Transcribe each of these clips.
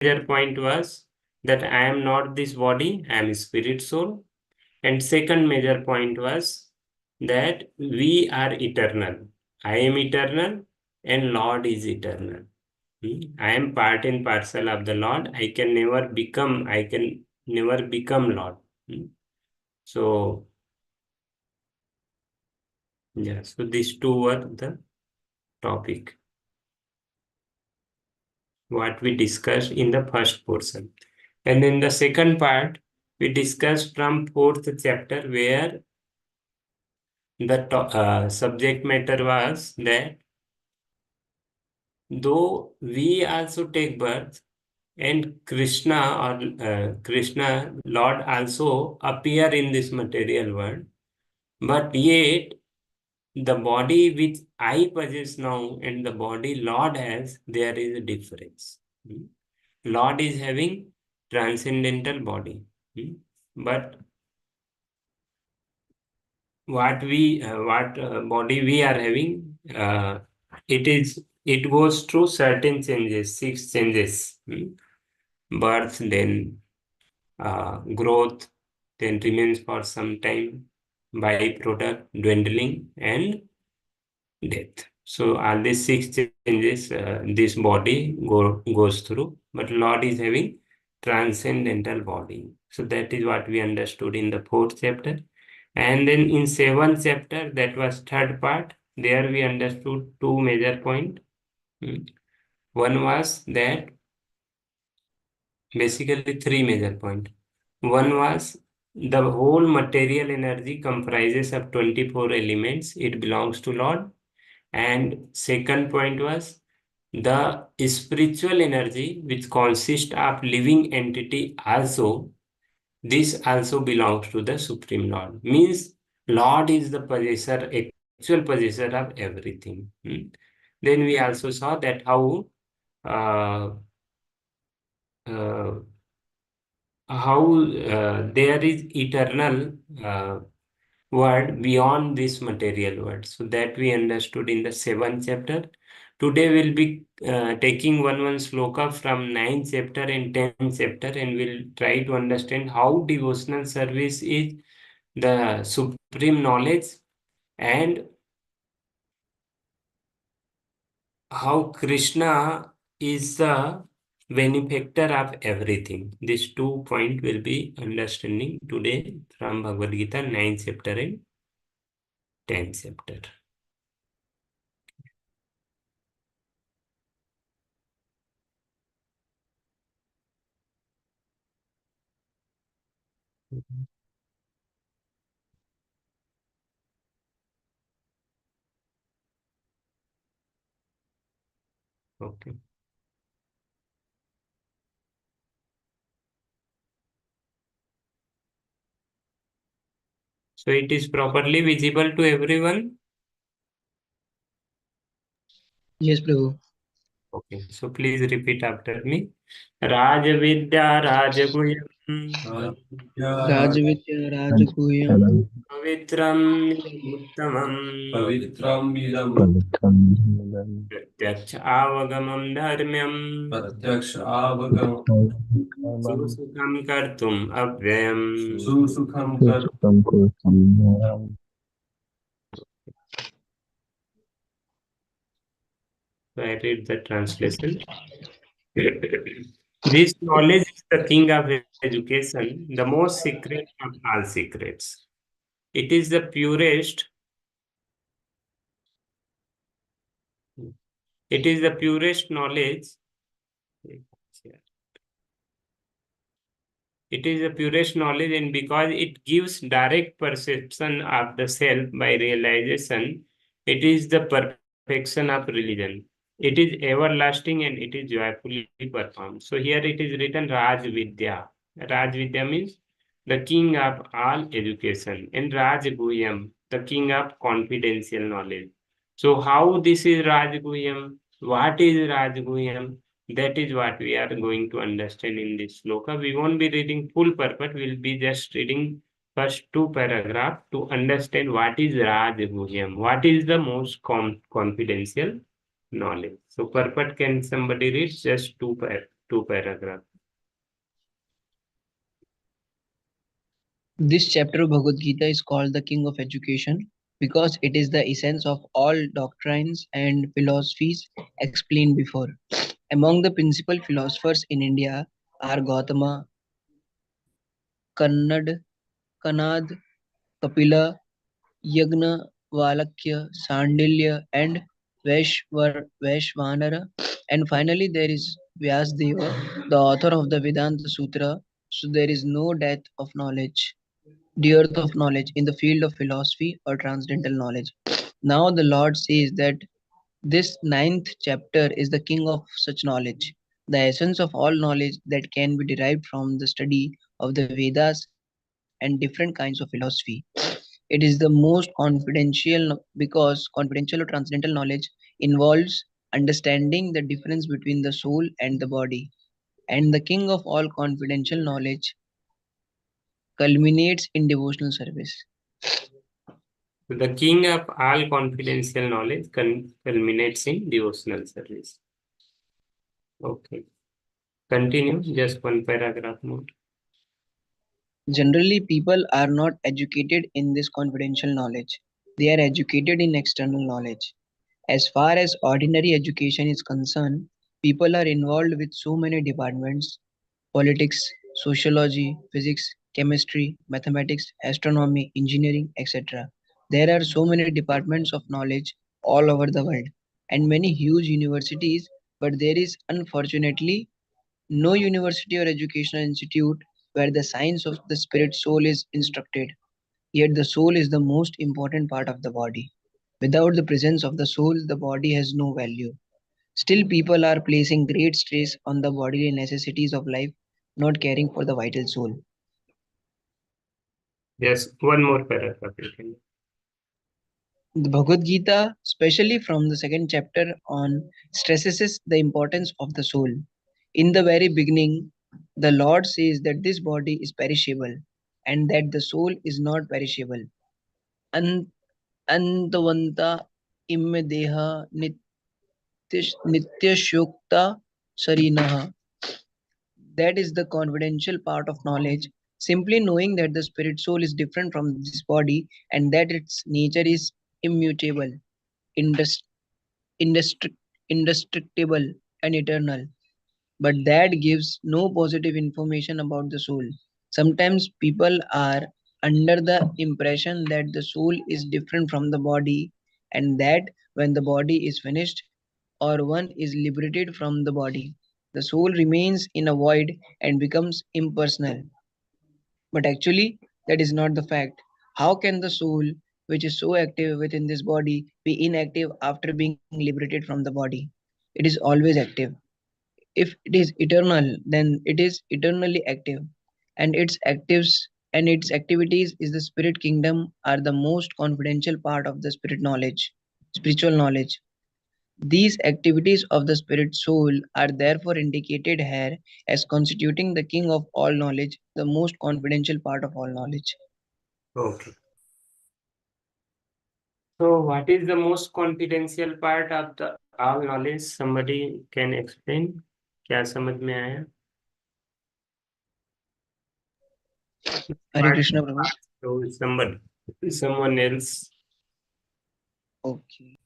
major point was that I am not this body, I am spirit soul. And second major point was that we are eternal. I am eternal and Lord is eternal. I am part and parcel of the Lord. I can never become Lord. So, yeah, so these two were the topic, what we discussed in the first portion. And then the second part, we discussed from fourth chapter where the subject matter was that though we also take birth and Krishna, Lord also appear in this material world, but yet the body which I possess now and the body Lord has, there is a difference. Lord is having transcendental body, but what body we are having, it goes through certain changes, six changes. Birth, then growth, then remains for some time, byproduct, dwindling, and death. So all these six changes this body goes through, but Lord is having transcendental body. So that is what we understood in the fourth chapter. And then in seventh chapter, that was third part, there we understood two major points. One was that basically three major points. One was the whole material energy comprises of 24 elements. It belongs to Lord. And second point was the spiritual energy, which consists of living entity also, this also belongs to the Supreme Lord. Means Lord is the possessor, actual possessor of everything. Then we also saw that uh, uh, how there is eternal word beyond this material world. So that we understood in the seventh chapter. Today we'll be taking one sloka from ninth chapter and 10th chapter, and we'll try to understand how devotional service is the supreme knowledge and how Krishna is the benefactor of everything. These 2 points will be understanding today from Bhagavad Gita 9th chapter and 10th chapter. Okay. So it is properly visible to everyone. Yes, Prabhu. Okay. So please repeat after me. Raj Vidya Rajaguyam Rajavidya Rajaguhyam Pavitram Uttamam Pavitram idam Pratyaksh Avagamam Dharmyam Pratyaksha avagam Susukham Kartum Avyayam. Susukham kar So I read the translation. This knowledge is the king of education, the most secret of all secrets. It is the purest. It is the purest knowledge. It is the purest knowledge, and because it gives direct perception of the self by realization, it is the perfection of religion. It is everlasting and it is joyfully performed. So here it is written Raj Vidya. Raj Vidya means the king of all education, and Raj Guhyam, the king of confidential knowledge. So how this is Raj Guhyam? What is Raj Guhyam? That is what we are going to understand in this sloka. We won't be reading full purport, we'll be just reading first two paragraphs to understand what is Raj Guhyam, what is the most confidential knowledge. So purport, can somebody read just two two paragraph. This chapter of Bhagavad Gita is called the King of Education because it is the essence of all doctrines and philosophies explained before. Among the principal philosophers in India are Gautama, Kannad, Kanad, Kapila, Yagnavalakya, Sandilya, and Vaishvanara. And finally, there is Vyasdeva, the author of the Vedanta Sutra. So there is no death of knowledge, dearth of knowledge in the field of philosophy or transcendental knowledge. Now the Lord says that this ninth chapter is the king of such knowledge, the essence of all knowledge that can be derived from the study of the Vedas and different kinds of philosophy. It is the most confidential because confidential or transcendental knowledge involves understanding the difference between the soul and the body. And the king of all confidential knowledge culminates in devotional service. The king of all confidential knowledge culminates in devotional service. Okay. Continue, just one paragraph more. Generally, people are not educated in this confidential knowledge. They are educated in external knowledge. As far as ordinary education is concerned, people are involved with so many departments: politics, sociology, physics, chemistry, mathematics, astronomy, engineering, etc. There are so many departments of knowledge all over the world and many huge universities, but there is unfortunately no university or educational institute where the science of the spirit soul is instructed. Yet the soul is the most important part of the body. Without the presence of the soul, the body has no value. Still, people are placing great stress on the bodily necessities of life, not caring for the vital soul. Yes, one more paragraph you can. The Bhagavad Gita, especially from the second chapter on, stresses the importance of the soul. In the very beginning, the Lord says that this body is perishable and that the soul is not perishable. An- Antavanta imme deha nityashukta sarinaha. That is the confidential part of knowledge. Simply knowing that the spirit soul is different from this body and that its nature is immutable, indus- indestruct- indestructible, and eternal. But that gives no positive information about the soul. Sometimes people are under the impression that the soul is different from the body and that when the body is finished or one is liberated from the body, the soul remains in a void and becomes impersonal. But actually, that is not the fact. How can the soul, which is so active within this body, be inactive after being liberated from the body? It is always active. If it is eternal, then it is eternally active, and its activities is the spirit kingdom are the most confidential part of the spiritual knowledge. These activities of the spirit soul are therefore indicated here as constituting the king of all knowledge, the most confidential part of all knowledge. Okay. So what is the most confidential part of the all knowledge? Somebody can explain? क्या समझ में आया? Hare Part, Krishna Prabhu. so someone else. Okay.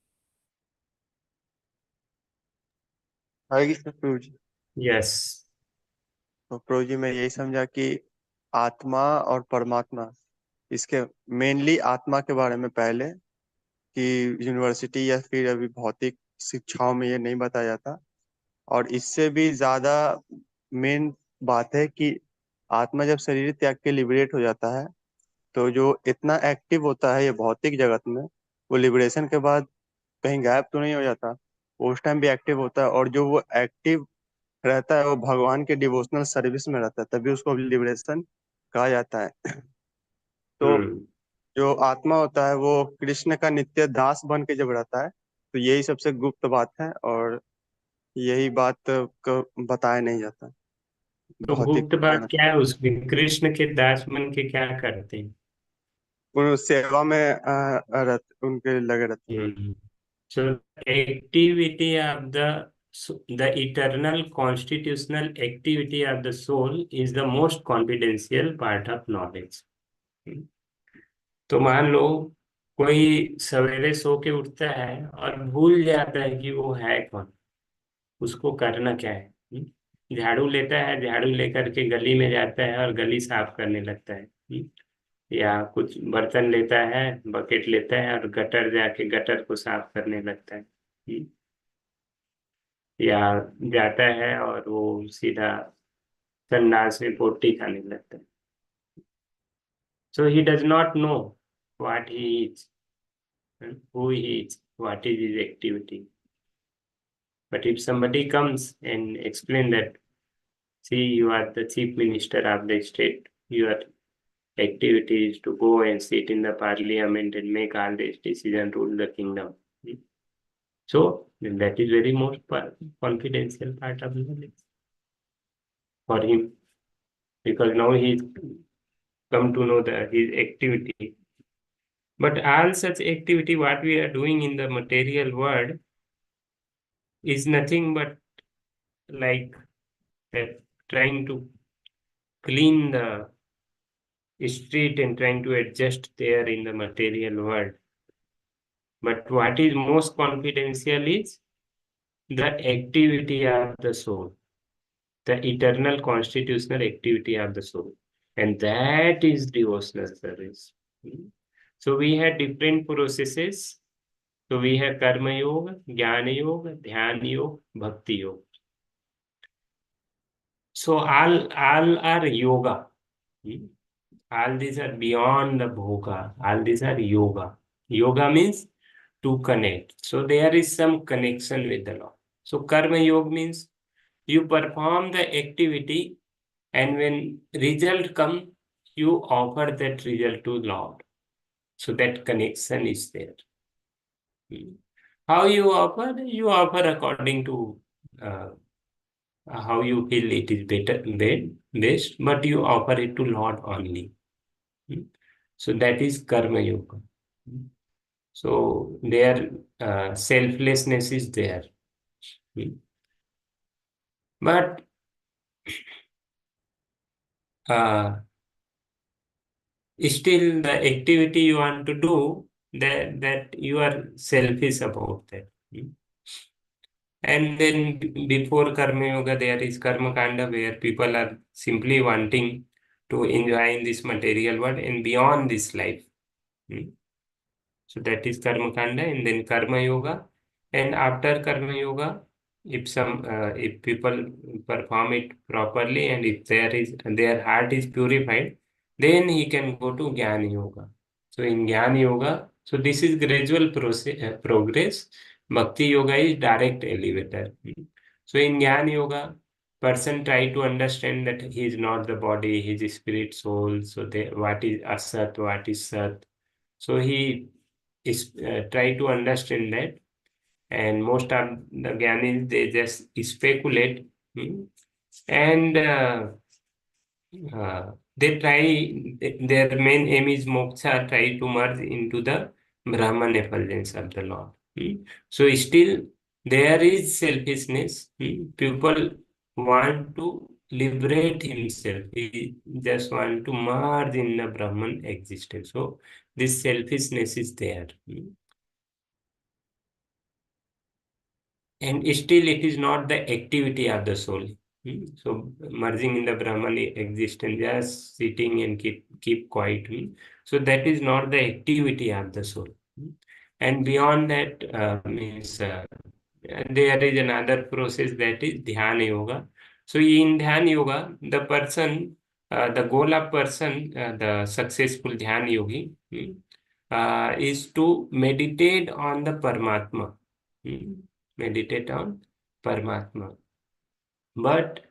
हरे कृष्ण प्रभु जी। Yes. तो प्रभु जी मैं यही समझा कि आत्मा और परमात्मा, इसके मेनली आत्मा के बारे में पहले कि यूनिवर्सिटी या फिर अभी भौतिक शिक्षाओं में ये नहीं बताया जाता, और इससे भी ज्यादा मेन बात है कि आत्मा जब शरीर त्याग के लिबरेट हो जाता है तो जो इतना एक्टिव होता है ये भौतिक जगत में, वो लिबरेशन के बाद कहीं गायब तो नहीं हो जाता, वो उस टाइम भी एक्टिव होता है, और जो वो एक्टिव रहता है वो भगवान के डिवोशनल सर्विस में रहता है, तभी उसको लिबरेशन कहा जाता है। तो जो आत्मा होता है वो कृष्ण का नित्य दास बन के जब रहता है तो यही सबसे गुप्त बात है, और यही बात को बताया नहीं जाता तो भौतिक गुप्त बात जगत क्या है उसमें? कृष्ण के दास बन के क्या करते हैं? में। सेवा में उनके लगे रहते हैं। So activity of the So the eternal constitutional activity of the soul is the most confidential part of knowledge. तो मान लो कोई सवेरे सो के उठता है और भूल जाता है कि वो है कौन, उसको करना क्या है। झाड़ू लेता है, झाड़ू लेकर के गली में जाता है और गली साफ करने लगता है। या कुछ बर्तन लेता है, बकेट लेता है और गटर जाके गटर को साफ करने लगता है। या जाता है और वो सीधा संडास में पोटी खाने लगता है। So he does not know what he is, and who he is, what is his activity. But if somebody comes and explain that, see, you are the chief minister of the state, your activity is to go and sit in the parliament and make all these decisions, rule the kingdom. So then that is very most confidential part of knowledge for him, because now he's come to know his activity. But all such activity, what we are doing in the material world, is nothing but like trying to clean the street and trying to adjust there in the material world. But what is most confidential is the activity of the soul, the eternal constitutional activity of the soul. And that is devotional service. So we have different processes. So we have Karma Yoga, Jnana Yoga, Dhyana Yoga, Bhakti Yoga. So all are yoga. All these are beyond the bhoga. All these are yoga. Yoga means to connect. So there is some connection with the Lord. So Karma Yoga means you perform the activity, and when result come, you offer that result to Lord. So that connection is there. How you offer? You offer according to how you feel it is best, but you offer it to Lord only. So that is Karma Yoga. So their selflessness is there. But still the activity you want to do, that you are selfish about that. And then before Karma Yoga, there is Karma Kanda, where people are simply wanting to enjoy in this material world and beyond this life. So that is Karma Kanda, and then Karma Yoga. And after Karma Yoga, if people perform it properly and if their heart is purified, then he can go to Jnana Yoga. So in Jnana Yoga, so this is gradual progress. Bhakti Yoga is direct elevator. So in Jnana Yoga, person try to understand that he is not the body, he is spirit, soul. So what is Asat, what is Sat. So he is try to understand that, and most of the Gyanis, they just speculate, and they try, their main aim is moksha, try to merge into the Brahman effulgence of the Lord. So still there is selfishness. People want to liberate himself. He just want to merge in the Brahman existence. So this selfishness is there. And still it is not the activity of the soul. So merging in the Brahman existence, just sitting and keep quiet. So that is not the activity of the soul. And beyond that means there is another process, that is Dhyana Yoga. So in Dhyana Yoga, the person, the goal of person, the successful Dhyana Yogi is to meditate on the Paramatma. Meditate on Paramatma. But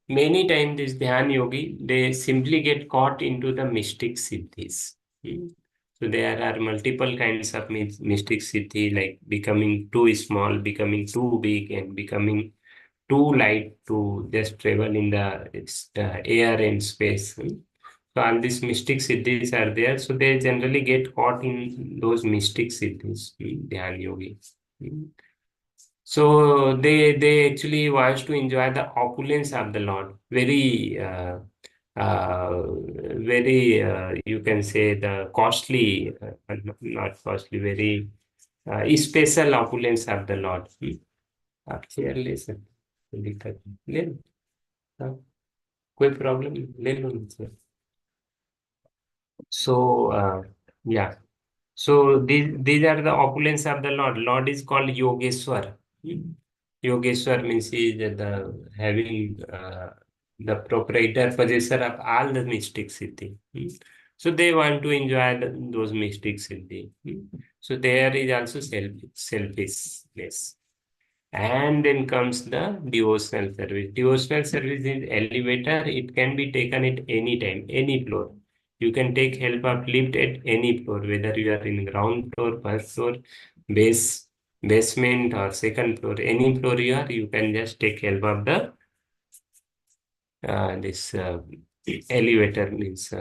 many times this Dhyan Yogi, they simply get caught into the mystic siddhis. So there are multiple kinds of mystic siddhi, like becoming too small, becoming too big, and becoming too light to just travel in the air and space. So all these mystic siddhis are there. So they generally get caught in those mystic siddhis, Dhyan Yogis. So they actually wants to enjoy the opulence of the Lord, very you can say the costly, not costly, very special opulence of the Lord. आप chair ले सकते, दिक्कत नहीं। ले लो, हाँ, कोई problem नहीं, ले लो नीचे। So yeah, so these are the opulence of the Lord. Lord is called Yogeshwar. Hmm. Yogeshwar means he is the having the proprietor, possessor of all the mystic siddhi. So they want to enjoy those mystic siddhi. So there is also selfishness. And then comes the devotional service. Devotional service is elevator. It can be taken at any time, any floor. You can take help of lift at any floor, whether you are in ground floor, first floor, basement, or second floor. Any floor you are, you can just take help of the this elevator means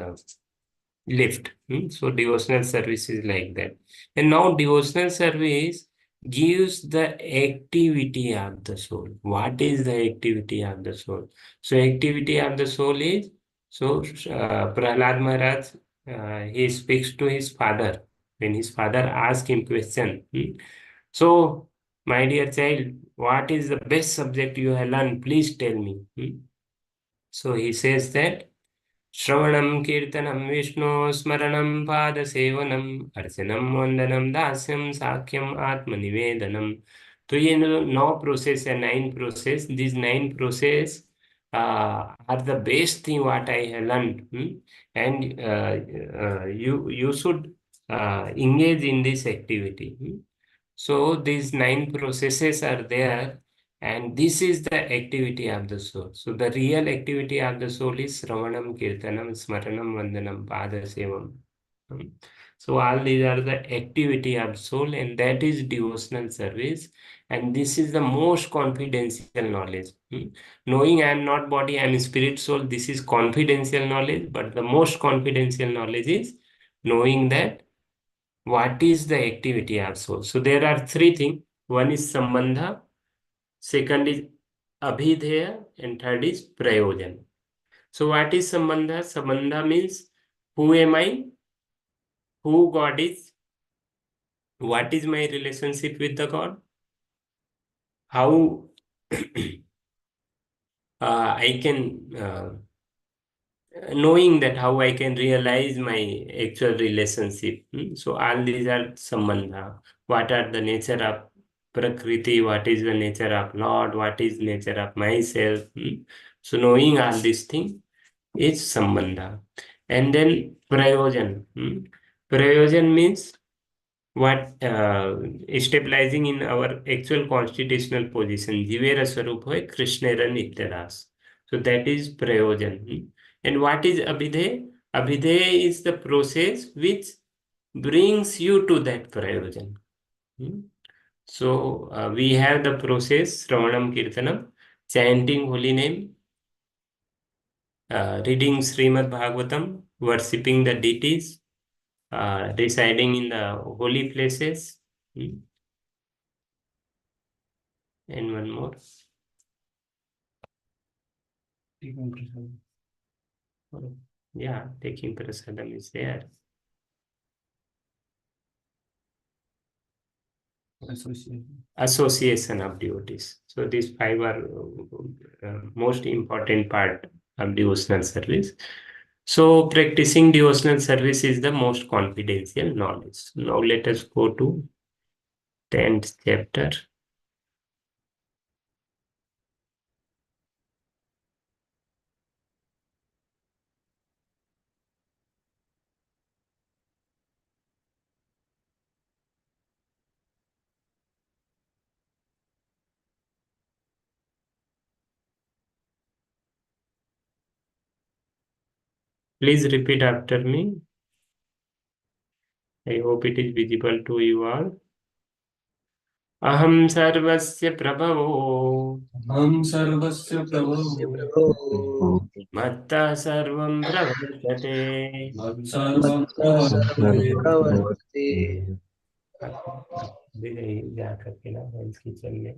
lift. So devotional service is like that. And now devotional service gives the activity of the soul. What is the activity of the soul? So activity of the soul is, so Prahlad Maharaj, he speaks to his father. When his father asks him question, so my dear child, what is the best subject you have learned? Please tell me. So he says that श्रवणं कीर्तनं विष्णु स्मरणं पादसेवनम् अर्चनं वंदनम दास्यम साख्यम आत्मनिवेदनम। तो ये नौ process है, 9 process. This 9 process are the best thing what I have learned, and you should engage in this activity. So these 9 processes are there, and this is the activity of the soul. So the real activity of the soul is Sravanam, Kirtanam, Smaranam, Vandanam, Padasevam. So all these are the activity of soul, and that is devotional service. And this is the most confidential knowledge. Knowing I am not body, I am spirit soul, this is confidential knowledge, but the most confidential knowledge is knowing that what is the activity of soul. So there are 3 things. One is Sambandha, second is Abhidheya, and third is Prayojan. So what is Sambandha? Sambandha means who am I, who God is, what is my relationship with the God, how I can knowing that how I can realize my actual relationship. So all these are sambandha. What are the nature of Prakriti? What is the nature of Lord? What is nature of myself? So knowing all these things is sambandha. And then prayojan. Prayojan means what stabilizing in our actual constitutional position. Jivera Swarup hoy Krishnera Nityadas. So that is prayojan. And what is Abhidheya? Abhidheya is the process which brings you to that prayojan. So we have the process Sravanam Kirtanam, chanting holy name, reading Srimad Bhagavatam, worshipping the deities, residing in the holy places. And one more. Yeah, taking prasadam is there. Association of devotees. So these 5 are most important part of devotional service. So practicing devotional service is the most confidential knowledge. Now let us go to 10th chapter. Please repeat after me. I hope it is visible to you all. Aham sarvasya prabhavo हम सर्वस्य सर्वस्य प्रभुः प्रभो matta sarvam pravartate. मत्सर्वं मत्तः सर्वं प्रवर्तते प्रवर्तते। भी नहीं जा करके ना हेल्थ किचन में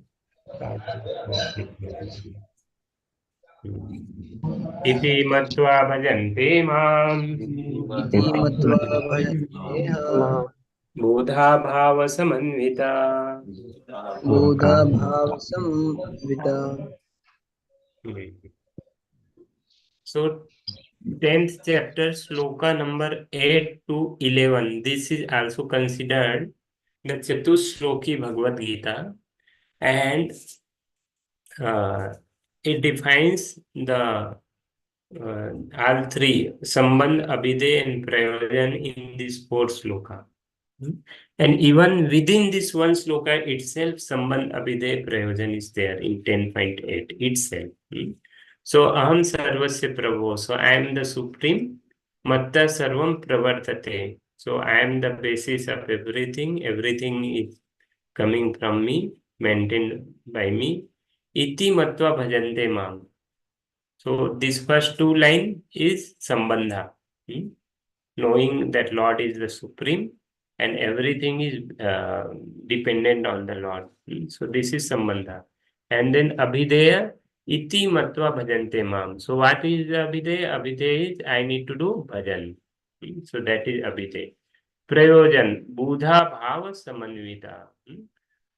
इति मत्वा भजन्ते माम् इति मत्वा भजन्तेह बोधा भाव समन्विता. बोधाभावसंविता. So 10th chapter, sloka number 8 to 11. This is also considered the Chatushloki Bhagavad Gita, and it defines the all three Sambandh, Abhidhe, and Prayojan in this four sloka. And even within this one sloka itself, Sambandh, Abhidhe, Prayojan is there in 10.8 itself. So Aham Sarvasya Prabhu. So I am the supreme. Matta Sarvam Pravartate. So I am the basis of everything. Everything is coming from me, maintained by me. Iti Matva Bhajante Mam. So this first two line is Sambandha. Knowing that Lord is the supreme and everything is dependent on the Lord. So this is Sambandha. And then Abhideya, iti matva bhajante mam. So what is Abhideya? Abhideya is I need to do bhajan. So that is Abhideya. Prayojan, Buddha Bhava Samanvita.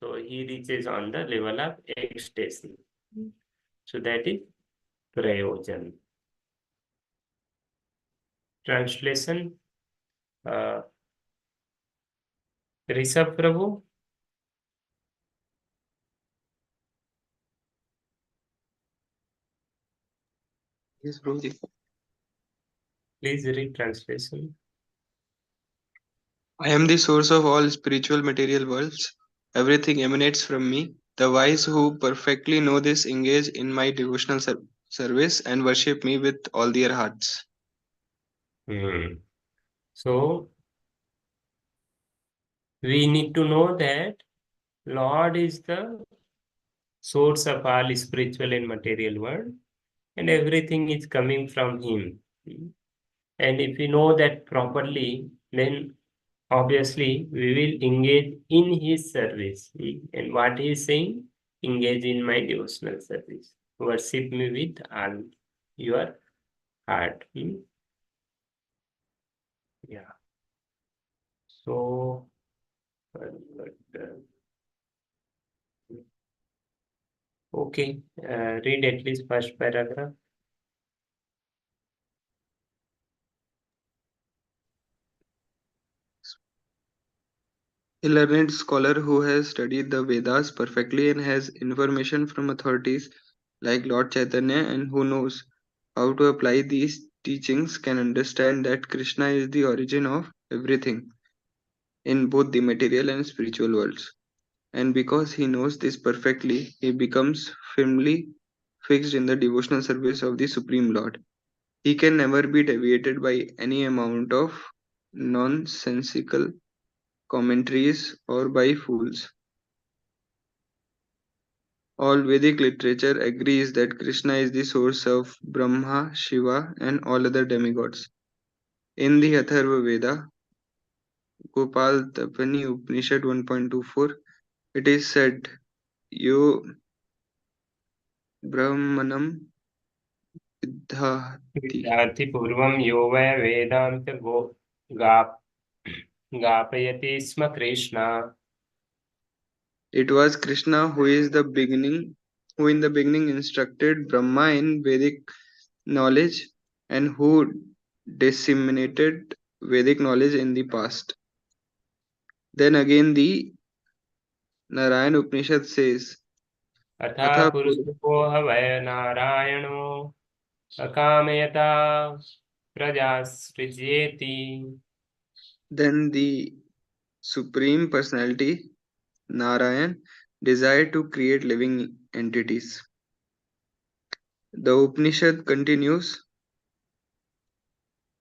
So he reaches on the level of ecstasy. So that is Prayojan. Translation. Rishabh Prabhu, Yes, Prabhuji. please read translation. I am the source of all spiritual material worlds. Everything emanates from me. The wise who perfectly know this engage in my devotional service and worship me with all their hearts. So we need to know that Lord is the source of all spiritual and material world, and everything is coming from Him. And if we know that properly, then obviously we will engage in His service. And what He is saying, engage in my devotional service. Worship me with all your heart. Yeah. So, okay, read at least first paragraph. A learned scholar who has studied the Vedas perfectly and has information from authorities like Lord Chaitanya and who knows how to apply these teachings can understand that Krishna is the origin of everything in both the material and spiritual worlds. And because he knows this perfectly, he becomes firmly fixed in the devotional service of the Supreme Lord. He can never be deviated by any amount of nonsensical commentaries or by fools. All Vedic literature agrees that Krishna is the source of Brahma, Shiva, and all other demigods. In the Atharva Veda, Gopal Tapani Upanishad 1.24, it is said, Yo Brahmanam Vidhati. विद्यार्थी पूर्वं यो वै वेदांत गापयति स्म Krishna. It was Krishna who in the beginning instructed Brahma in Vedic knowledge and who disseminated Vedic knowledge in the past. Then again the Narayana Upanishad says, अथा Atha पुरुषो ह वै नारायणो अकामयता प्रजा सृजेति. then the Supreme Personality, Narayan, desired to create living entities. The Upanishad continues,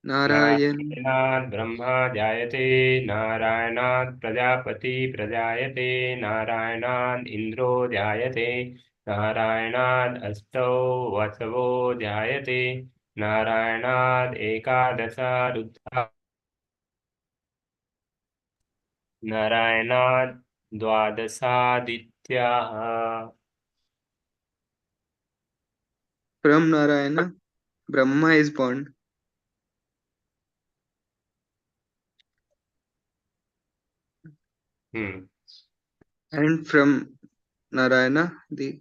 Narayan. नारायणात् Brahma जायते, नारायणात् प्रजापति प्रजायते, नारायणात् इंद्रो जायते, नारायणात् अष्टौ वसवो जायते, नारायणात् एकादश Rudra, नारायणात् द्वादशादित्याः. From Narayana, Brahma is born. And from Narayana, the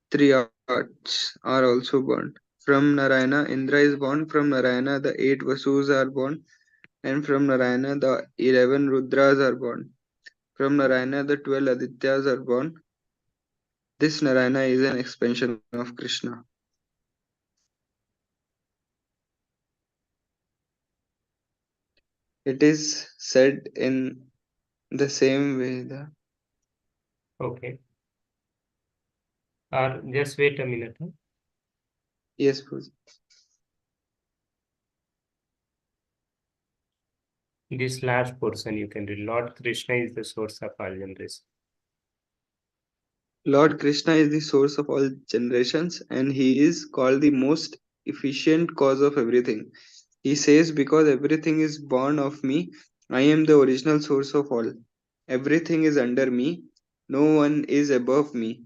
Patriarchs are also born. From Narayana, Indra is born. From Narayana, the 8 Vasus are born. And from Narayana, the 11 Rudras are born. From Narayana, the 12 Adityas are born. This Narayana is an expansion of Krishna. It is said in the same way. Okay. Or just wait a minute. Yes, Prabhuji. This last portion you can read. Lord Krishna is the source of all generations. Lord Krishna is the source of all generations, and he is called the most efficient cause of everything. He says, because everything is born of me, I am the original source of all. Everything is under me, no one is above me.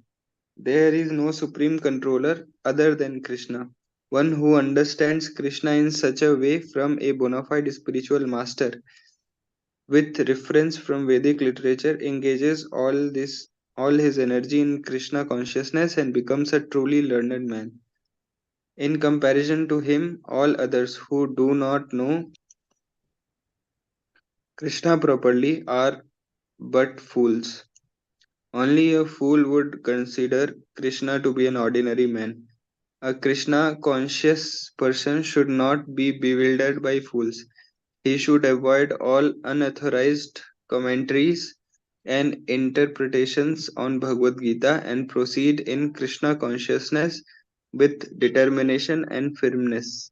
There is no supreme controller other than Krishna. One who understands Krishna in such a way from a bona fide spiritual master with reference from Vedic literature engages all his energy in Krishna consciousness and becomes a truly learned man. In comparison to him, all others who do not know Krishna properly are but fools. Only a fool would consider Krishna to be an ordinary man. A Krishna conscious person should not be bewildered by fools. He should avoid all unauthorized commentaries and interpretations on Bhagavad Gita and proceed in Krishna consciousness with determination and firmness.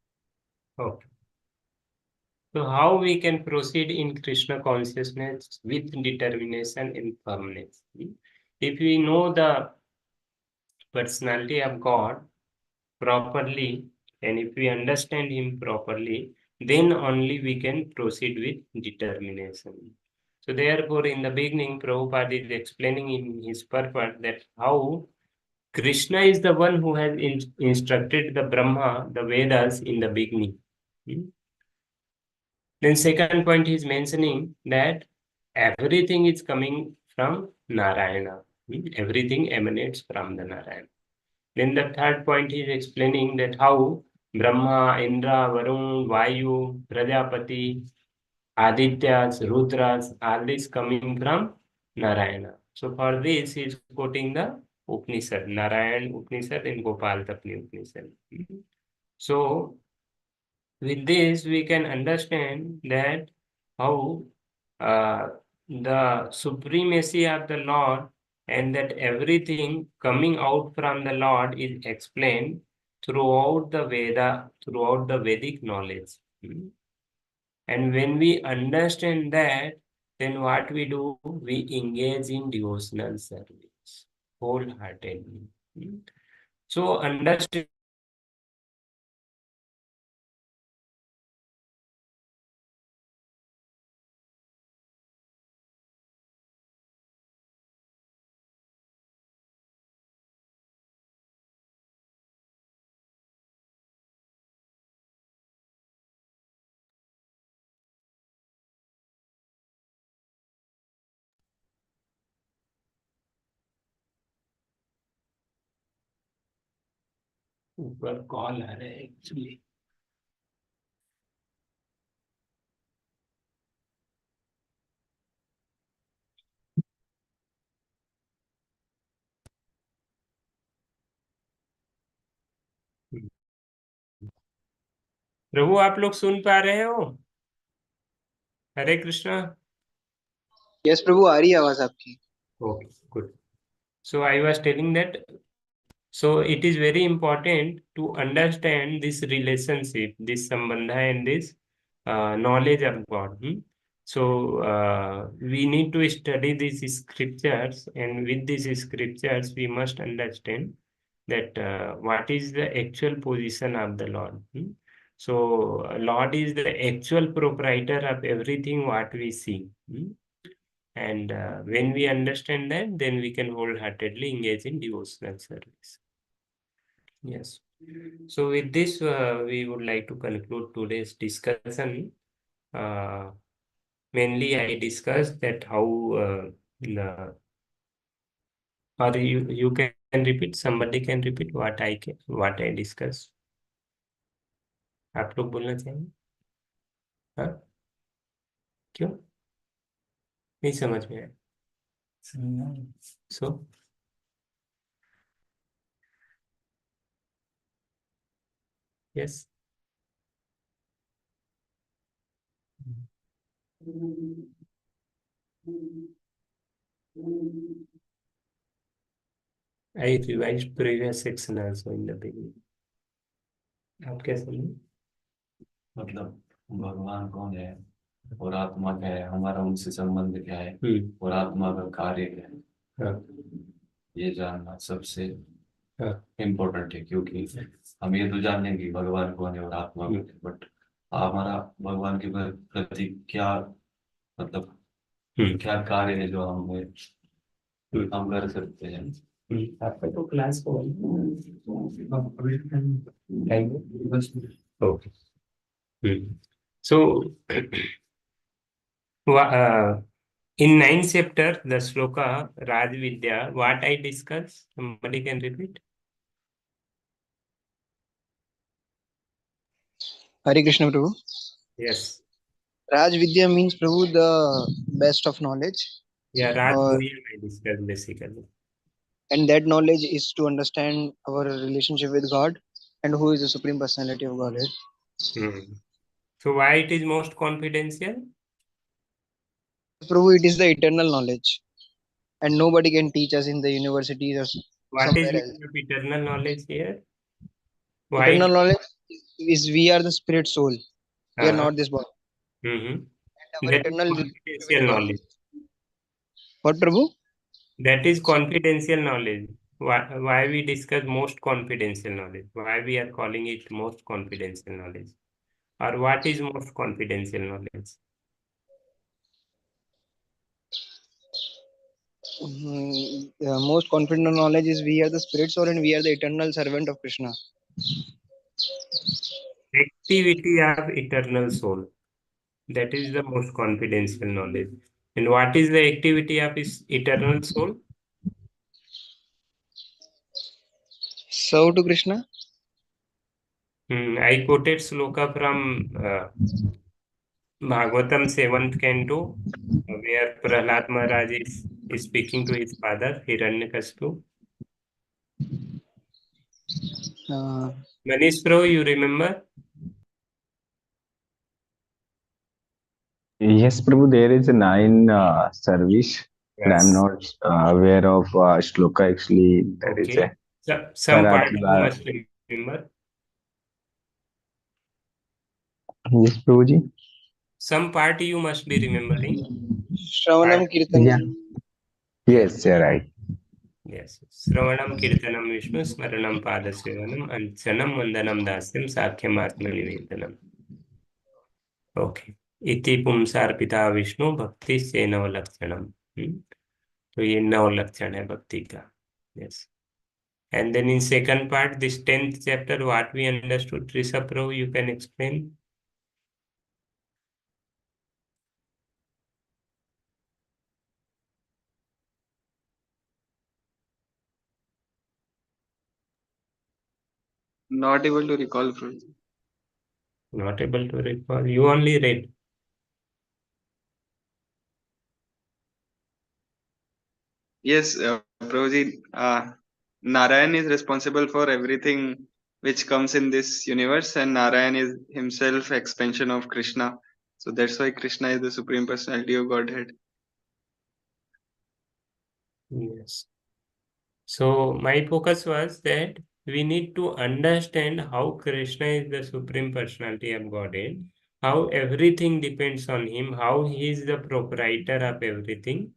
Okay. So how we can proceed in Krishna consciousness with determination and firmness? If we know the personality of God properly, and if we understand him properly, then only we can proceed with determination. So therefore, in the beginning, Prabhupada is explaining in his purport that how Krishna is the one who has instructed the Brahma, the Vedas in the beginning. Then second point he is mentioning that everything is coming from Narayana. Everything emanates from the Narayana. Then the third point he is explaining that how Brahma, Indra, Varun, Vayu, Prajapati, Adityas, Rudras, all this coming from Narayana. So for this he is quoting the Upanishad, Narayan Upanishad and Gopal Tapni Upanishad. So with this we can understand that how the supremacy of the Lord and that everything coming out from the Lord is explained throughout the Veda, throughout the Vedic knowledge. And when we understand that, then what we do, we engage in devotional service wholeheartedly. So understand. ऊपर call आ रहा है actually प्रभु आप लोग सुन पा रहे हो हरे Krishna yes प्रभु आ रही है आवाज आपकी okay good so I was telling that so it is very important to understand this relationship this sambandha and this knowledge of God so we need to study these scriptures and with these scriptures we must understand that what is the actual position of the Lord so Lord is the actual proprietor of everything what we see And when we understand that, then we can wholeheartedly engage in devotional service. Yes. So with this, we would like to conclude today's discussion. Mainly, I discussed that how or you can repeat. Somebody can repeat what I discussed. आप लोग बोलना चाहेंगे? हाँ? क्यों? नहीं समझ में आया. So yes. I revised previous section also in the beginning. आप क्या समझे? मतलब भगवान कौन है और आत्मा क्या है, हमारा उनसे संबंध क्या है और आत्मा का कार्य क्या है, हाँ. ये जानना सबसे हाँ. इम्पोर्टेंट है। क्योंकि हम ये तो जान लेंगे कि भगवान कौन है और आत्मा कौन है, बट हमारा भगवान के प्रति क्या मतलब क्या कार्य है जो हम कर सकते हैं। आपका तो क्लास को okay. So in ninth chapter, the sloka Raj Vidya, what I discussed, somebody can repeat? Hare Krishna Prabhu. Yes. Raj Vidya means Prabhu the best of knowledge. Yeah, Raj Or- Vidya I discussed basically. And that knowledge is to understand our relationship with God and who is the Supreme Personality of Godhead. So why it is most confidential? Prabhu, it is the eternal knowledge. And nobody can teach us in the universities or What is somewhere else. meaning of eternal knowledge here? Why? Eternal knowledge is we are the spirit soul. We are not this body. Mm-hmm. And our That is eternal confidential with God. knowledge. What Prabhu? That is confidential knowledge. Why we discuss most confidential knowledge? Why we are calling it most confidential knowledge? Or what is most confidential knowledge? Most confident knowledge is we are the spirit soul and we are the eternal servant of Krishna. Activity of eternal soul. That is the most confidential knowledge. And what is the activity of his eternal soul? Serve to Krishna. I quoted sloka from Bhagavatam 7th canto, where Prahlad Maharaj is speaking to his father, Hiranyakashipu. Manish bro, you remember? Yes, Prabhu, there is a nine service, but I'm Yes. not aware of shloka actually. There is a Okay. Some part you Saratla. must remember. Yes, Prabhuji. Some part you must be remembering. Shravanam Kirtanam. Yeah. Yes, you're right. Yes. Sravanam Kirtanam Vishnu Smaranam Padasevanam Ansanam Vandanam Dasyam Sakhyam Atma Nivedanam. Okay. इति पुंसार्पिता विष्णु भक्ति से नव लक्षणम. तो ये नव लक्षण है भक्ति का. Yes. And then in second part, this 10th chapter, what we understood, Rishabh Prabhu, you can explain. Not able to recall, Prabhuji. Not able to recall. You only read. Yes, Prabhuji, Narayan is responsible for everything which comes in this universe, and Narayan is himself expansion of Krishna. So that's why Krishna is the Supreme Personality of Godhead. Yes. So my focus was that we need to understand how Krishna is the Supreme Personality of Godhead, how everything depends on him, how he is the proprietor of everything,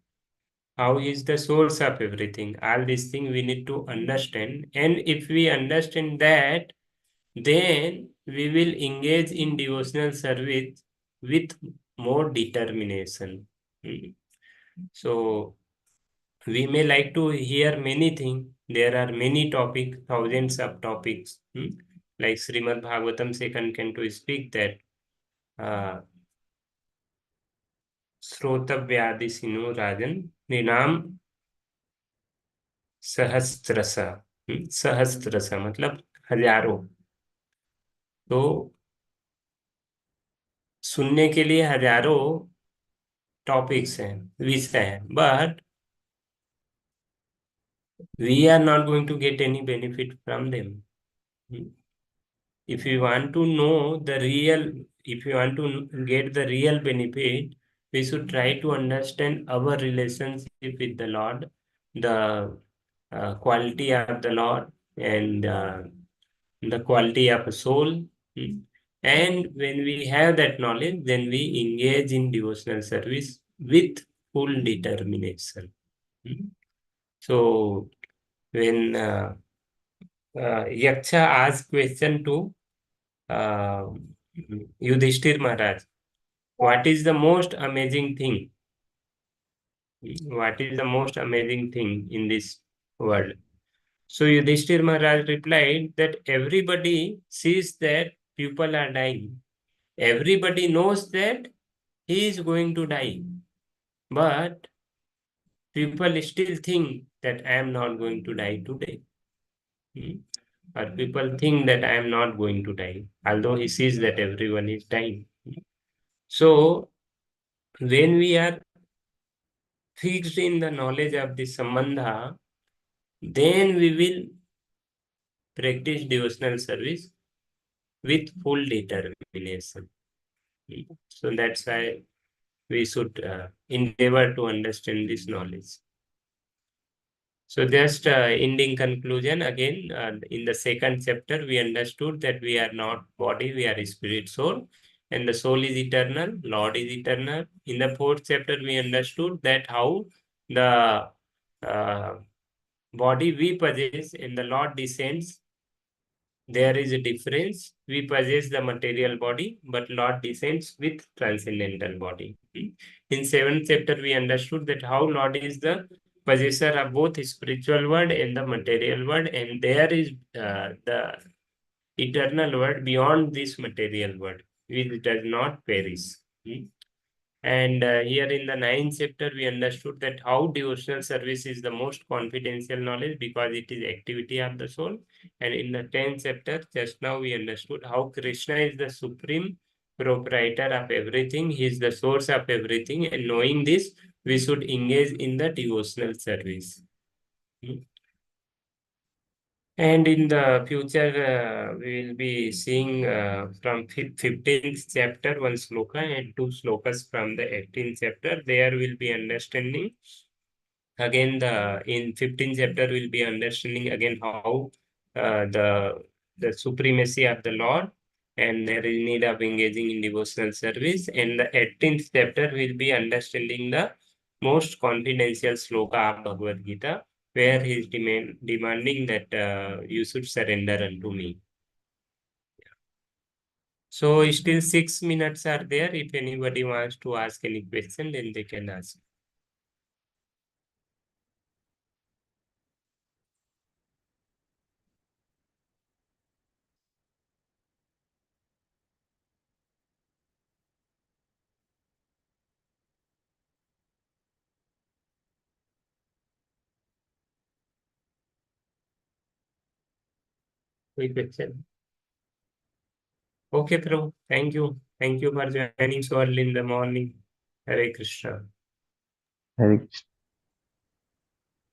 how he is the source of everything. All these things we need to understand. And if we understand that, then we will engage in devotional service with more determination. So we may like to hear many things. There are many topics, thousands of topics. Like Srimad Bhagavatam second canto speak that श्रोतव्यादिसिनो राजन निनाम सहस्त्रसा। सहस्त्रसा मतलब हजारों। तो सुनने के लिए हजारों topics हैं, विषय हैं, but we are not going to get any benefit from them. If you want to know the real, if you want to get the real benefit, we should try to understand our relationship with the Lord, the quality of the Lord, and the quality of a soul. And when we have that knowledge, then we engage in devotional service with full determination. So when Yaksha asked question to uh, Yudhishthir Maharaj, what is the most amazing thing? What is the most amazing thing in this world? So Yudhishthir Maharaj replied that everybody sees that people are dying. Everybody knows that he is going to die. But people still think that I am not going to die today. Or people think that I am not going to die, although he sees that everyone is dying. So when we are fixed in the knowledge of the sambandha, then we will practice devotional service with full determination. So that's why we should endeavor to understand this knowledge. So just ending conclusion again, in the second chapter, we understood that we are not body, we are spirit soul, and the soul is eternal, Lord is eternal. In the fourth chapter, we understood that how the body we possess and the Lord descends, there is a difference. We possess the material body, but Lord descends with transcendental body. In seventh chapter, we understood that how Lord is the possessor of both spiritual world and the material world, and there is the eternal world beyond this material world, which does not perish. And here in the ninth chapter, we understood that how devotional service is the most confidential knowledge because it is activity of the soul. And in the 10th chapter, just now we understood how Krishna is the supreme proprietor of everything. He is the source of everything. And knowing this, we should engage in the devotional service. And in the future, we will be seeing from 15th chapter, one sloka and two slokas from the 18th chapter. There will be understanding. Again, in 15th chapter, we'll be understanding again how the supremacy of the Lord and there is need of engaging in devotional service. And the 18th chapter will be understanding the most confidential sloka of Bhagavad Gita, where he is demanding that you should surrender unto me. So still 6 minutes are there. If anybody wants to ask any question, then they can ask. Quick question. Okay, Prabhu. Thank you. Thank you for joining so early in the morning. Hare Krishna. Hare